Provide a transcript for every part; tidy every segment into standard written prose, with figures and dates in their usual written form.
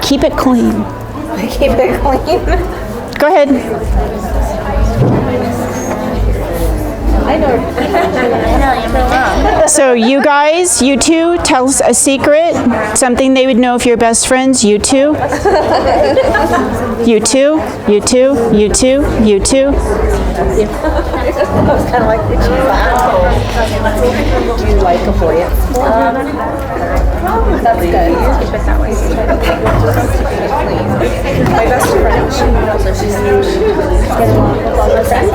keep it clean. Keep it clean. Go ahead. I know. So you guys, you two, tell us a secret, something they would know if you're best friends. You two. You two. You two. You two. You two. I was kind of like, do you like avoidance? That's good. Keep it that way. My best friend, she knows that she's getting along with all her friends.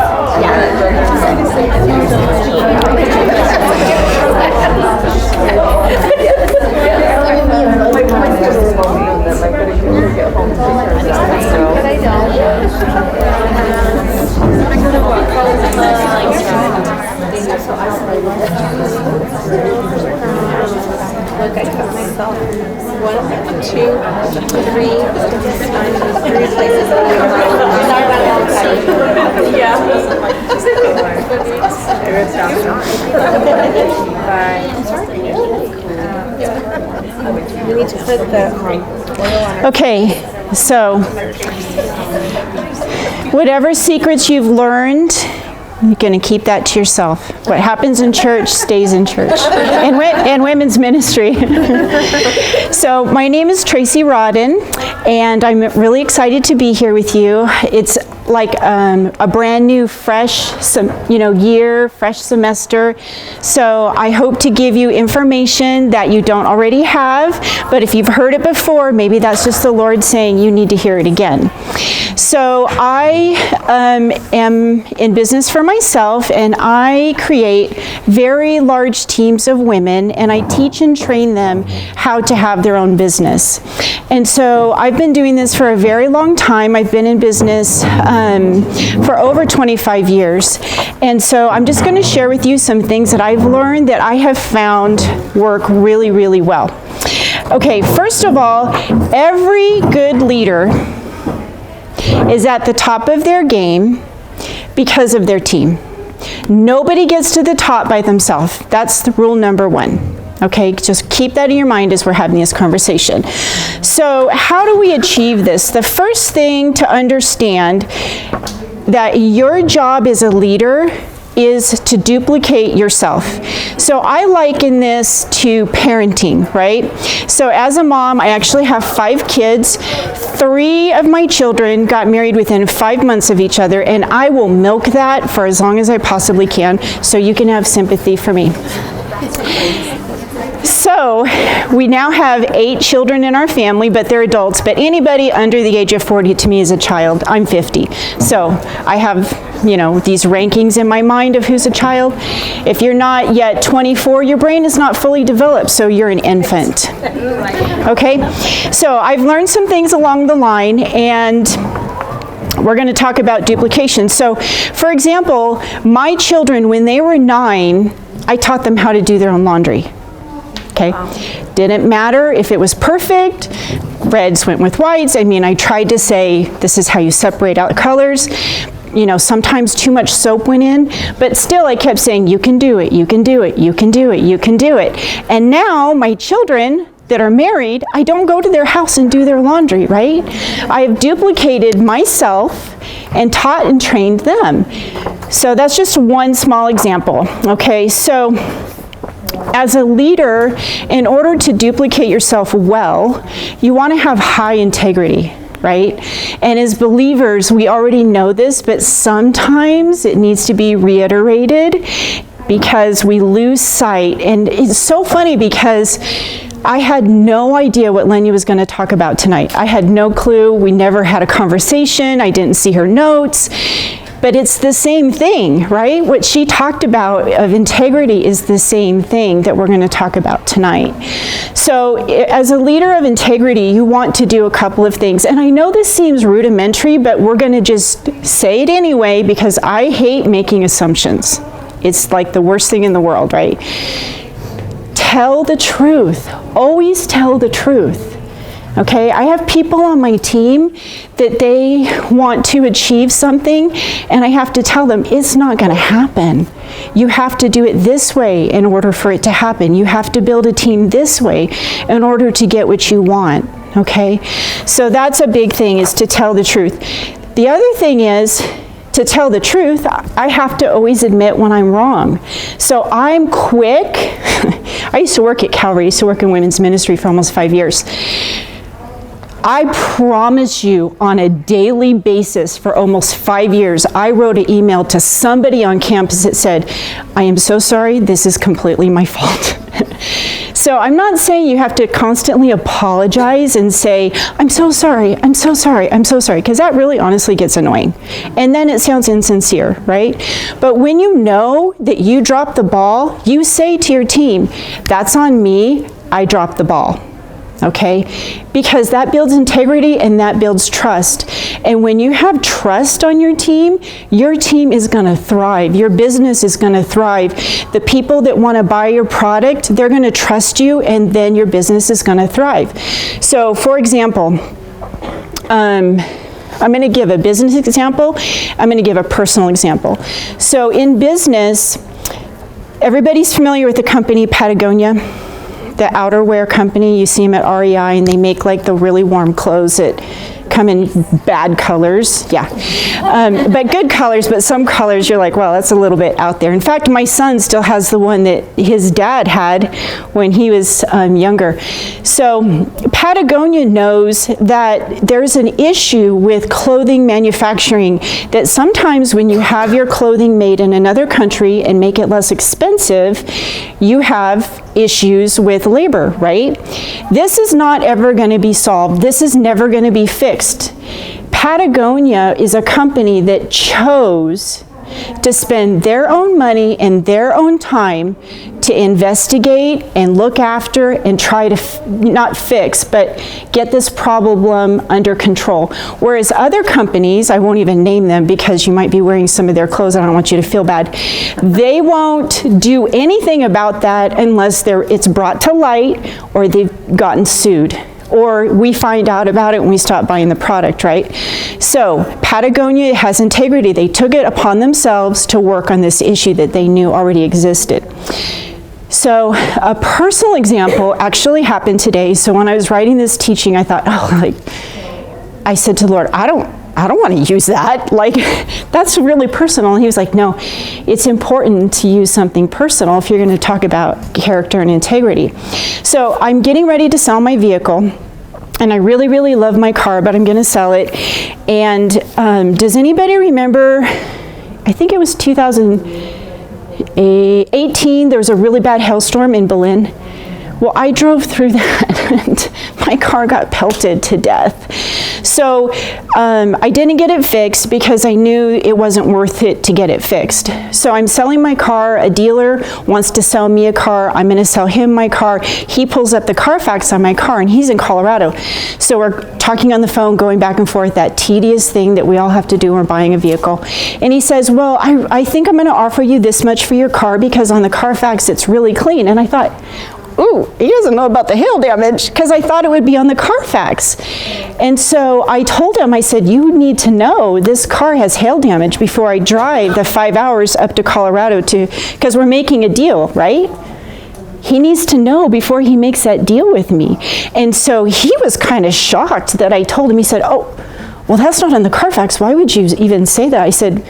Look, I cut myself 1, 2, 3 places. Yeah. We need to put the oil on. Okay, so whatever secrets you've learned, you're going to keep that to yourself. What happens in church stays in church and women's ministry. So my name is Tracy Rodden, and I'm really excited to be here with you. It's like a brand new, fresh, year, fresh semester. So I hope to give you information that you don't already have, but if you've heard it before, maybe that's just the Lord saying you need to hear it again. So I am in business for myself, and I create very large teams of women, and I teach and train them how to have their own business. And so I've been doing this for a very long time. I've been in business for over 25 years. And so I'm just going to share with you some things that I've learned that I have found work really, really well. Okay, first of all, every good leader is at the top of their game because of their team. Nobody gets to the top by themselves. That's the rule number 1. Okay, just keep that in your mind as we're having this conversation. So how do we achieve this? The first thing to understand that your job as a leader is to duplicate yourself. So I liken this to parenting, right? So as a mom, I actually have 5 kids. 3 of my children got married within 5 months of each other, and I will milk that for as long as I possibly can, so you can have sympathy for me. So we now have 8 children in our family, but they're adults. But anybody under the age of 40 to me is a child. I'm 50. So I have, these rankings in my mind of who's a child. If you're not yet 24, your brain is not fully developed, so you're an infant. Okay? So I've learned some things along the line, and we're going to talk about duplication. So, for example, my children, when they were 9, I taught them how to do their own laundry. Okay, didn't matter if it was perfect, reds went with whites. I mean, I tried to say, this is how you separate out colors. Sometimes too much soap went in, but still I kept saying, you can do it, you can do it, you can do it, you can do it. And now my children that are married, I don't go to their house and do their laundry, right? I have duplicated myself and taught and trained them. So that's just one small example, okay? So as a leader, in order to duplicate yourself well, you want to have high integrity, right? And as believers, we already know this, but sometimes it needs to be reiterated because we lose sight. And it's so funny because I had no idea what Lenny was going to talk about tonight. I had no clue. We never had a conversation. I didn't see her notes. But it's the same thing, right? What she talked about of integrity is the same thing that we're going to talk about tonight. So as a leader of integrity, you want to do a couple of things. And I know this seems rudimentary, but we're going to just say it anyway because I hate making assumptions. It's like the worst thing in the world, right? Tell the truth. Always tell the truth. Okay, I have people on my team that they want to achieve something, and I have to tell them it's not going to happen. You have to do it this way in order for it to happen. You have to build a team this way in order to get what you want. okay? So that's a big thing, is to tell the truth. The other thing is, to tell the truth, I have to always admit when I'm wrong. So I'm quick. I used to work at Calvary. I used to work in women's ministry for almost 5 years. I promise you, on a daily basis for almost 5 years, I wrote an email to somebody on campus that said, I am so sorry, this is completely my fault. So I'm not saying you have to constantly apologize and say, I'm so sorry, I'm so sorry, I'm so sorry, because that really honestly gets annoying. And then it sounds insincere, right? But when you know that you dropped the ball, you say to your team, that's on me, I dropped the ball. Okay? Because that builds integrity and that builds trust. And when you have trust on your team is going to thrive. Your business is going to thrive. The people that want to buy your product, they're going to trust you, and then your business is going to thrive. So, for example, I'm going to give a business example. I'm going to give a personal example. So in business, everybody's familiar with the company Patagonia, the outerwear company. You see them at REI, and they make like the really warm clothes that come in bad colors. Yeah, but good colors, but some colors you're like, well, that's a little bit out there. In fact, my son still has the one that his dad had when he was younger. So Patagonia knows that there's an issue with clothing manufacturing, that sometimes when you have your clothing made in another country and make it less expensive, you have issues with labor, right? This is not ever going to be solved. This is never going to be fixed. Patagonia is a company that chose to spend their own money and their own time to investigate and look after and try to not fix, but get this problem under control. Whereas other companies, I won't even name them because you might be wearing some of their clothes, I don't want you to feel bad, they won't do anything about that unless it's brought to light or they've gotten sued, or we find out about it when we stop buying the product, right? So Patagonia has integrity. They took it upon themselves to work on this issue that they knew already existed. So a personal example actually happened today. So when I was writing this teaching, I thought, I said to the Lord, I don't want to use that. Like, that's really personal. And he was like, no, it's important to use something personal if you're going to talk about character and integrity. So I'm getting ready to sell my vehicle, and I really, really love my car, but I'm going to sell it. And does anybody remember, I think it was 2018, there was a really bad hailstorm in Berlin. Well, I drove through that and my car got pelted to death. So I didn't get it fixed because I knew it wasn't worth it to get it fixed. So I'm selling my car. A dealer wants to sell me a car. I'm going to sell him my car. He pulls up the Carfax on my car, and he's in Colorado. So we're talking on the phone, going back and forth, that tedious thing that we all have to do when we're buying a vehicle. And he says, well, I think I'm going to offer you this much for your car because on the Carfax it's really clean. And I thought, ooh, he doesn't know about the hail damage, because I thought it would be on the Carfax. And so I told him, I said, you need to know this car has hail damage before I drive the 5 hours up to Colorado because we're making a deal, right? He needs to know before he makes that deal with me. And so he was kind of shocked that I told him. He said, oh, well, that's not on the Carfax. Why would you even say that? I said,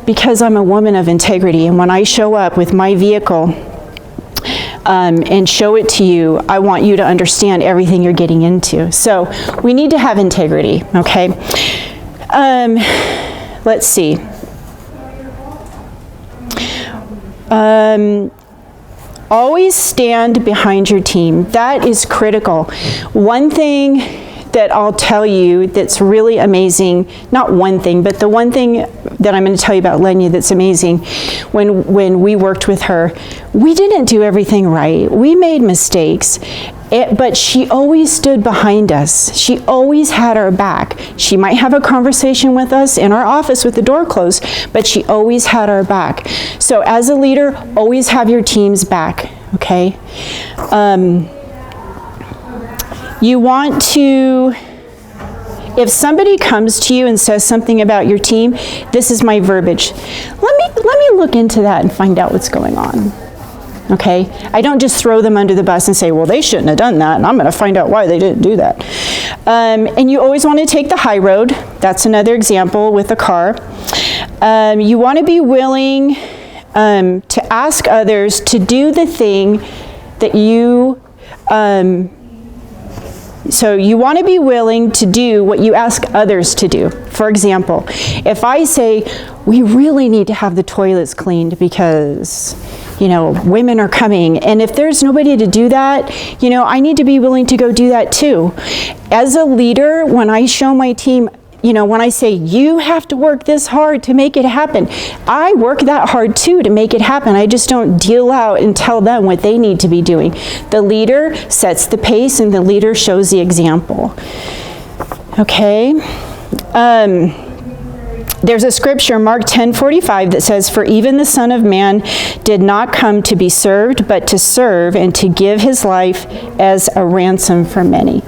because I'm a woman of integrity, and when I show up with my vehicle and show it to you, I want you to understand everything you're getting into. So we need to have integrity, okay? Let's see. Always stand behind your team. That is critical. One thing that I'll tell you that's really amazing, not one thing, but the one thing that I'm going to tell you about Lenya that's amazing, when we worked with her, we didn't do everything right. We made mistakes, but she always stood behind us. She always had our back. She might have a conversation with us in our office with the door closed, but she always had our back. So as a leader, always have your team's back, okay? You want to, if somebody comes to you and says something about your team, this is my verbiage. Let me look into that and find out what's going on. Okay? I don't just throw them under the bus and say, well, they shouldn't have done that, and I'm going to find out why they didn't do that. And you always want to take the high road. That's another example with a car. You want to be willing to ask others to do the thing that you, so you want to be willing to do what you ask others to do. For example, if I say, we really need to have the toilets cleaned because, you know, women are coming, and if there's nobody to do that, you know, I need to be willing to go do that too. As a leader, when I show my team, you know, when I say, you have to work this hard to make it happen, I work that hard too to make it happen. I just don't deal out and tell them what they need to be doing. The leader sets the pace and the leader shows the example. Okay? There's a scripture, Mark 10:45, that says, for even the Son of Man did not come to be served, but to serve and to give his life as a ransom for many.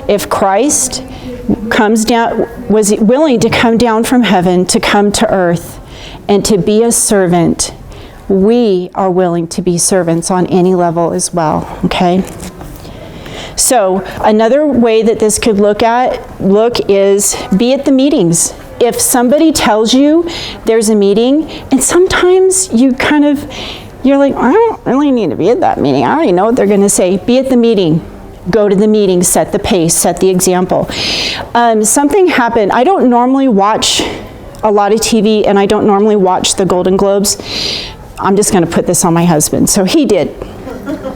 If Christ comes down, was willing to come down from heaven to come to earth and to be a servant, we are willing to be servants on any level as well, okay? So another way that this could look is be at the meetings. If somebody tells you there's a meeting, and sometimes you're like, I don't really need to be at that meeting. I already know what they're going to say. Be at the meeting. Go to the meeting, set the pace, set the example. Something happened. I don't normally watch a lot of TV, and I don't normally watch the Golden Globes. I'm just going to put this on my husband. So he did.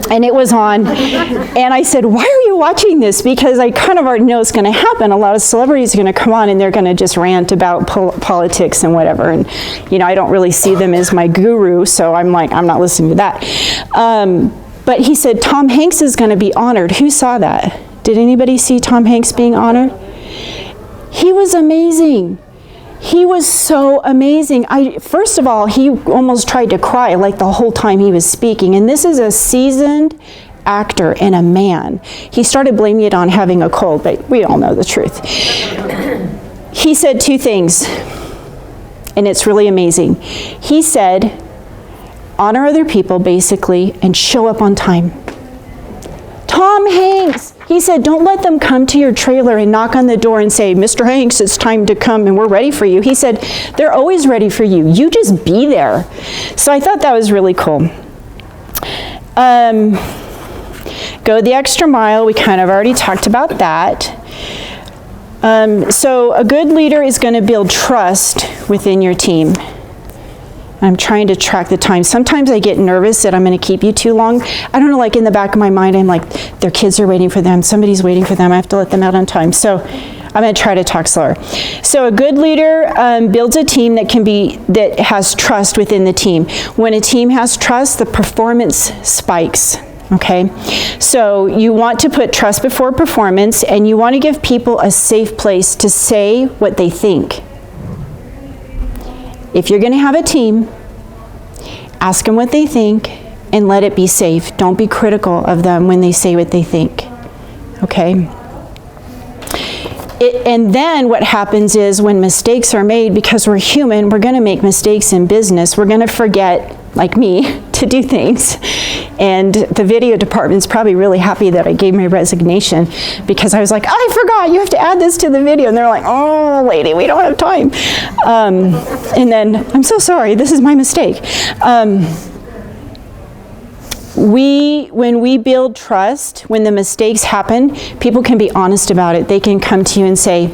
And it was on. And I said, why are you watching this? Because I kind of already know it's going to happen. A lot of celebrities are going to come on, and they're going to just rant about politics and whatever. And, you know, I don't really see them as my guru, so I'm like, I'm not listening to that. But he said, Tom Hanks is going to be honored. Who saw that? Did anybody see Tom Hanks being honored? He was amazing. He was so amazing. First of all, he almost tried to cry like the whole time he was speaking. And this is a seasoned actor and a man. He started blaming it on having a cold, but we all know the truth. He said two things, and it's really amazing. He said, honor other people, basically, and show up on time. Tom Hanks, he said, don't let them come to your trailer and knock on the door and say, Mr. Hanks, it's time to come and we're ready for you. He said, they're always ready for you. You just be there. So I thought that was really cool. Go the extra mile. We kind of already talked about that. So a good leader is going to build trust within your team. I'm trying to track the time. Sometimes I get nervous that I'm going to keep you too long. I don't know, like in the back of my mind, I'm like, their kids are waiting for them. Somebody's waiting for them. I have to let them out on time. So I'm going to try to talk slower. So a good leader builds a team that has trust within the team. When a team has trust, the performance spikes. Okay, so you want to put trust before performance, and you want to give people a safe place to say what they think. If you're going to have a team, ask them what they think and let it be safe. Don't be critical of them when they say what they think. Okay? And then what happens is when mistakes are made, because we're human, we're going to make mistakes in business. We're going to forget, like me, to do things. And the video department's probably really happy that I gave my resignation, because I was like, I forgot, you have to add this to the video. And they're like, oh, lady, we don't have time. And then, I'm so sorry, this is my mistake. When we build trust, when the mistakes happen, people can be honest about it. They can come to you and say,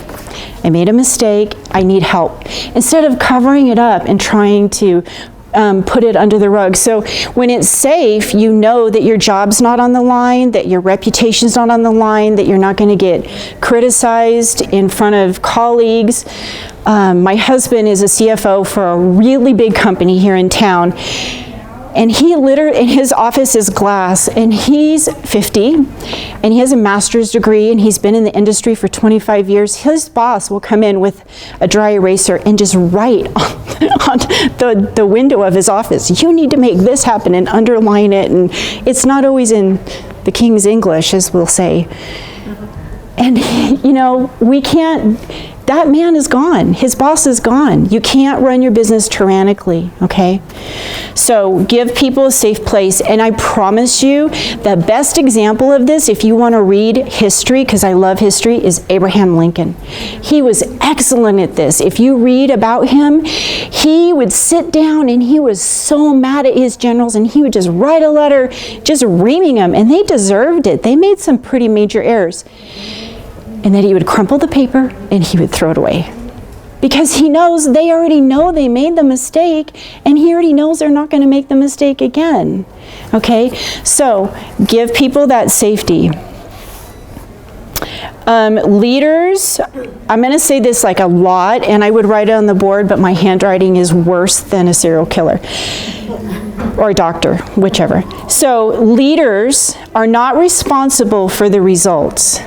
I made a mistake, I need help. Instead of covering it up and trying to put it under the rug. So when it's safe, you know that your job's not on the line, that your reputation's not on the line, that you're not going to get criticized in front of colleagues. My husband is a CFO for a really big company here in town. And his office is glass, and he's 50, and he has a master's degree, and he's been in the industry for 25 years. His boss will come in with a dry eraser and just write on the window of his office, you need to make this happen, and underline it, and it's not always in the King's English, as we'll say. And, you know, we can't, that man is gone. His boss is gone. You can't run your business tyrannically, okay? So give people a safe place. And I promise you, the best example of this, if you want to read history, because I love history, is Abraham Lincoln. He was excellent at this. If you read about him, he would sit down and he was so mad at his generals, and he would just write a letter just reaming them, and they deserved it. They made some pretty major errors. And then he would crumple the paper and he would throw it away. Because he knows, they already know they made the mistake, and he already knows they're not going to make the mistake again. Okay? So, give people that safety. Leaders, I'm going to say this like a lot, and I would write it on the board, but my handwriting is worse than a serial killer. Or a doctor, whichever. So, leaders are not responsible for the results.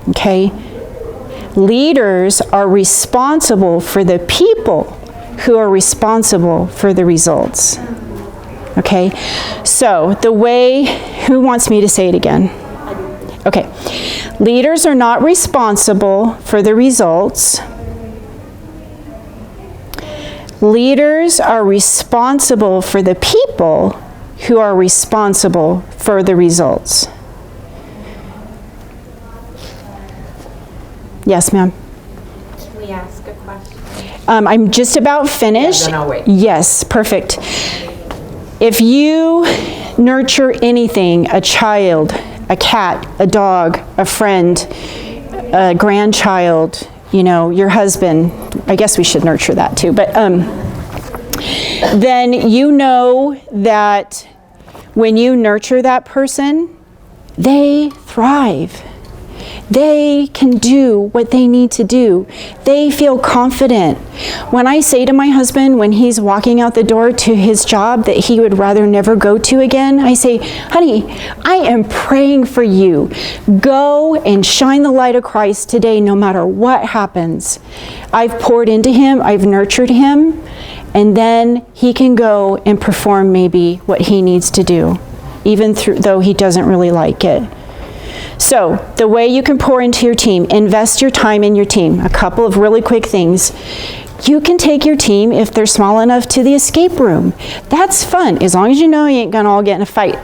Okay? Leaders are responsible for the people who are responsible for the results. Okay? So, the way, who wants me to say it again? Okay. Leaders are not responsible for the results. Leaders are responsible for the people who are responsible for the results. Yes, ma'am. Can we ask a question? I'm just about finished. Yeah, then I'll wait. Yes, perfect. If you nurture anything, a child, a cat, a dog, a friend, a grandchild, you know, your husband, I guess we should nurture that too, but then you know that when you nurture that person, they thrive. They can do what they need to do. They feel confident. When I say to my husband when he's walking out the door to his job that he would rather never go to again, I say, honey, I am praying for you. Go and shine the light of Christ today no matter what happens. I've poured into him, I've nurtured him, and then he can go and perform maybe what he needs to do, even though he doesn't really like it. So, the way you can pour into your team, invest your time in your team. A couple of really quick things. You can take your team, if they're small enough, to the escape room. That's fun, as long as you know you ain't gonna all get in a fight.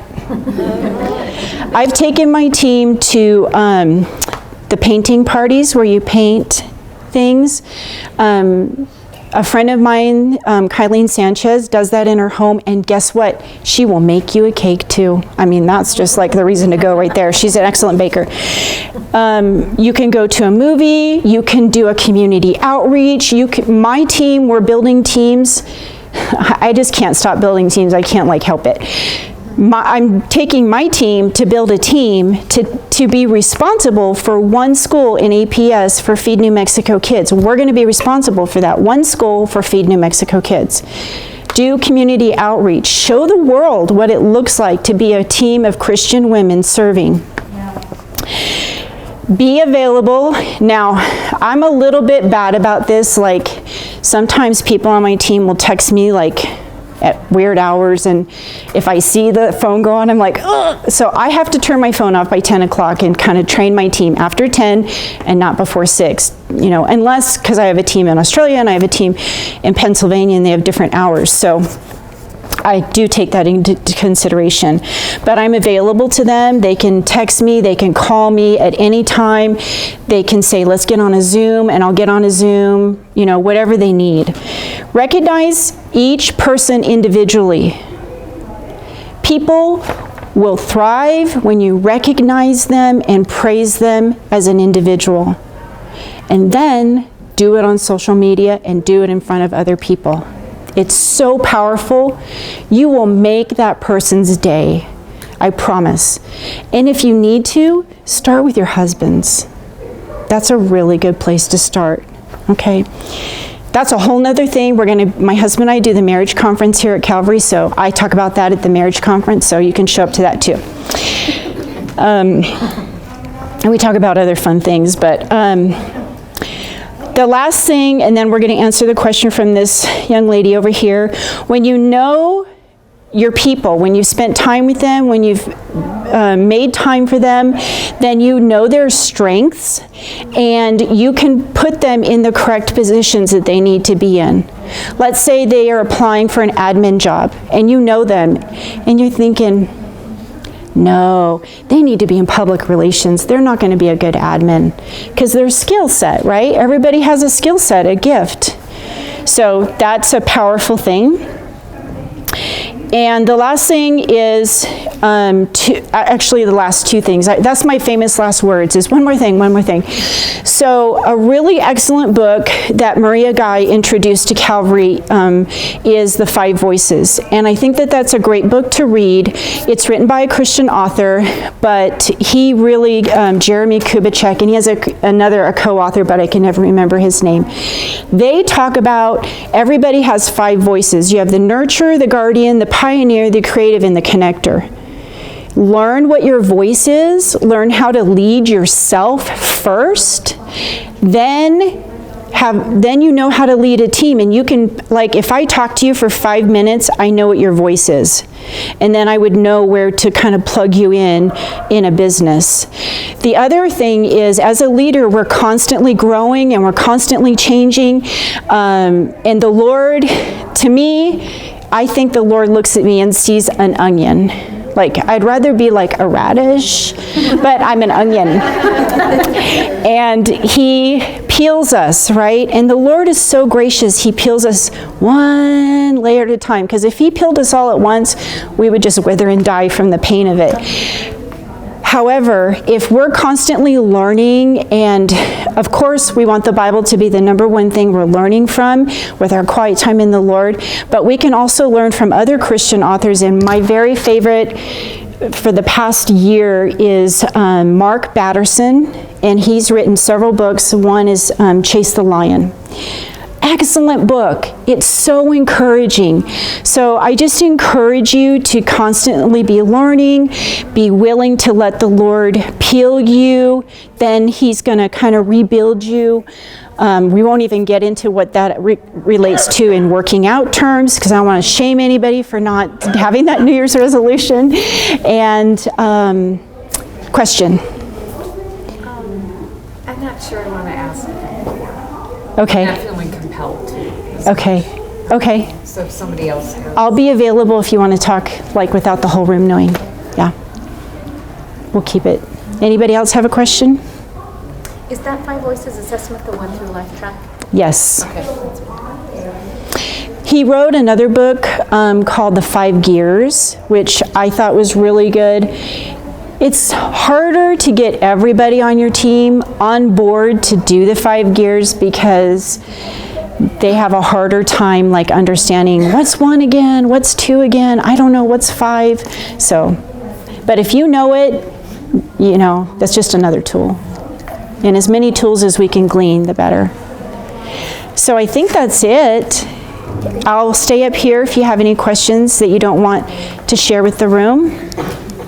I've taken my team to the painting parties where you paint things. A friend of mine, Kylene Sanchez, does that in her home, and guess what? She will make you a cake too. I mean, that's just like the reason to go right there. She's an excellent baker. You can go to a movie. You can do a community outreach. My team, we're building teams. I just can't stop building teams. I can't help it. I'm taking my team to build a team to be responsible for one school in APS for Feed New Mexico Kids. We're going to be responsible for that one school for Feed New Mexico Kids. Do community outreach. Show the world what it looks like to be a team of Christian women serving. Be available. Now, I'm a little bit bad about this. Like, sometimes people on my team will text me at weird hours, and if I see the phone go on, I'm like, ugh! So I have to turn my phone off by 10 o'clock and kind of train my team after 10 and not before 6, you know, unless, because I have a team in Australia and I have a team in Pennsylvania and they have different hours. So I do take that into consideration, but I'm available to them. They can text me, they can call me at any time. They can say, let's get on a Zoom, and I'll get on a Zoom, you know, whatever they need. Recognize each person individually. People will thrive when you recognize them and praise them as an individual. And then do it on social media and do it in front of other people. It's so powerful. You will make that person's day. I promise. And if you need to, start with your husbands. That's a really good place to start. Okay? That's a whole nother thing. My husband and I do the marriage conference here at Calvary, so I talk about that at the marriage conference, so you can show up to that too. And we talk about other fun things, but the last thing, and then we're going to answer the question from this young lady over here. When you know your people, when you've spent time with them, when you've made time for them, then you know their strengths and you can put them in the correct positions that they need to be in. Let's say they are applying for an admin job and you know them and you're thinking, no, they need to be in public relations. They're not going to be a good admin because their skill set, right? Everybody has a skill set, a gift. So that's a powerful thing. And the last thing is, actually the last two things, that's my famous last words, is one more thing. So a really excellent book that Maria Guy introduced to Calvary is The Five Voices. And I think that that's a great book to read. It's written by a Christian author, but he really, Jeremy Kubicek, and he has a co-author, but I can never remember his name. They talk about everybody has five voices. You have the nurturer, the guardian, the pioneer, the creative, and the connector. Learn what your voice is. Learn how to lead yourself first. Then you know how to lead a team, and you can, like, if I talk to you for 5 minutes, I know what your voice is, and then I would know where to kind of plug you in a business. The other thing is, as a leader, we're constantly growing and we're constantly changing, and the Lord, to me, I think the Lord looks at me and sees an onion. Like, I'd rather be like a radish, but I'm an onion. And he peels us, right? And the Lord is so gracious, he peels us one layer at a time. Because if he peeled us all at once, we would just wither and die from the pain of it. However, if we're constantly learning, and of course we want the Bible to be the number one thing we're learning from with our quiet time in the Lord, but we can also learn from other Christian authors, and my very favorite for the past year is Mark Batterson, and he's written several books. One is Chase the Lion. Excellent book. It's so encouraging. So I just encourage you to constantly be learning, be willing to let the Lord peel you, then he's going to kind of rebuild you. We won't even get into what that relates to in working out terms, because I don't want to shame anybody for not having that New Year's resolution. And question? I'm not sure I want to ask. Okay. I'm not feeling compelled to. Okay. So if somebody else has. I'll be available if you want to talk, like, without the whole room knowing. Yeah. We'll keep it. Anybody else have a question? Is that Five Voices assessment the one through Life Track? Yes. Okay. He wrote another book called The 5 Gears, which I thought was really good. It's harder to get everybody on your team on board to do the 5 gears because they have a harder time, like, understanding what's 1 again, what's 2 again, I don't know what's 5. So, but if you know it, you know, that's just another tool. And as many tools as we can glean, the better. So I think that's it. I'll stay up here if you have any questions that you don't want to share with the room.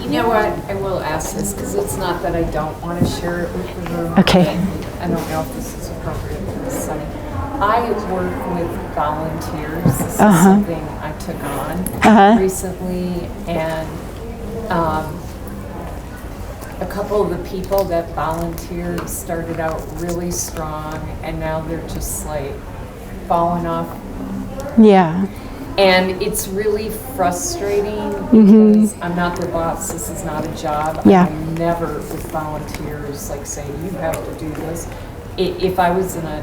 You know what? I will ask this because it's not that I don't want to share it with the room. Okay. I don't know if this is appropriate for this setting. I work with volunteers. This is something I took on recently, and a couple of the people that volunteered started out really strong, and now they're just like falling off. Yeah. And it's really frustrating because I'm not their boss. This is not a job. Yeah. I'm never with volunteers like saying, you have to do this. If I was in a